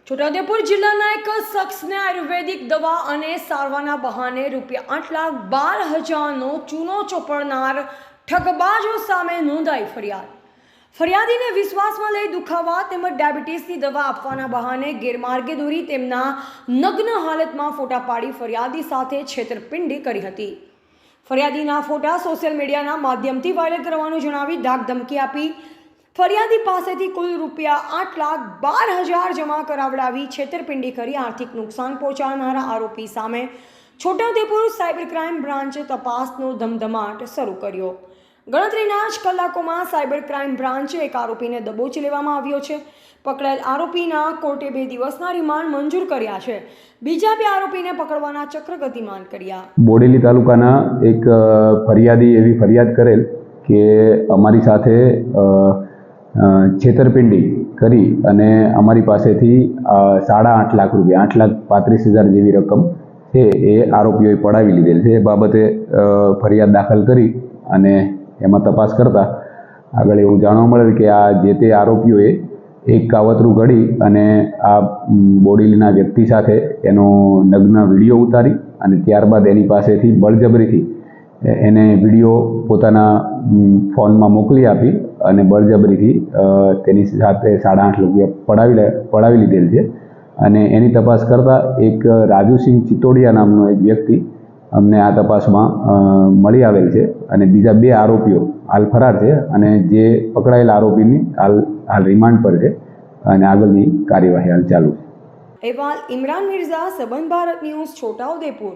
છોટાઉદેપુર જિલ્લાના એક શખ્સને આયુર્વેદિક દવા અને સારવારના બહાને ₹8,12,000નો ચૂનો ચોપડનાર ઠગબાજો સામે નોંધાઈ ફરિયાદ। ફરિયાદીને વિશ્વાસમાં લઈ દુખાવા તેમજ ડાયાબિટીસની દવા આપવાના બહાને ગેરમાર્ગે દોરી તેમના નગ્ન હાલતમાં ફોટા પાડી ફરિયાદી સાથે છેતરપિંડી કરી હતી। ફરિયાદીના ફોટા સોશિયલ મીડિયાના માધ્યમથી વાયરલ કરવાનું જણાવી ધાકધમકી આપી ફરિયાદી પાસેથી કુલ ₹8,12,000 જમા કરાવડાવી છેતરપિંડી કરી આર્થિક નુકસાન પહોંચાડનારા આરોપી સામે છોટાઉદેપુર સાયબર ક્રાઇમ બ્રાન્ચે તપાસનો ધમધમાટ શરૂ કર્યો। ગણતરીના જ કલાકોમાં સાયબર ક્રાઇમ બ્રાન્ચે એક આરોપીને દબોચી લેવામાં આવ્યો છે। પકડાયેલ આરોપીના કોર્ટે 2 દિવસના રિમાન્ડ મંજૂર કર્યા છે। બીજા 2 આરોપીને પકડવાના ચક્ર ગતિમાન કર્યા। બોડેલી તાલુકાના એક ફરિયાદી એવી ફરિયાદ કરેલ કે અમારી સાથે છેતરપિંડી કરી અને અમારી પાસેથી 8.5 લાખ રૂપિયા 8,35,000 જેવી રકમ છે એ આરોપીઓએ પડાવી લીધેલ છે। એ બાબતે ફરિયાદ દાખલ કરી અને એમાં તપાસ કરતા આગળ એવું જાણવા મળેલ કે આ જે તે આરોપીઓએ એક કાવતરું ઘડી અને આ બોડેલીના વ્યક્તિ સાથે એનો નગ્ન વિડીયો ઉતારી અને ત્યારબાદ એની પાસેથી બળજબરીથી એને વિડીયો પોતાના ફોનમાં મોકલી આપી અને બળજબરીથી તેની સાથે 8.5 રૂપિયા પડાવી લીધેલ છે। અને એની તપાસ કરતાં એક રાજુસિંહ ચિત્તોડિયા નામનો એક વ્યક્તિ અમને આ તપાસમાં મળી આવેલ છે અને બીજા 2 આરોપીઓ હાલ ફરાર છે અને જે પકડાયેલ આરોપીની હાલ રિમાન્ડ પર છે અને આગળની કાર્યવાહી હાલ ચાલુ છે। અહેવાલ ઇમરાન મિર્ઝા, સંબંધ ભારત ન્યૂઝ, છોટાઉદેપુર।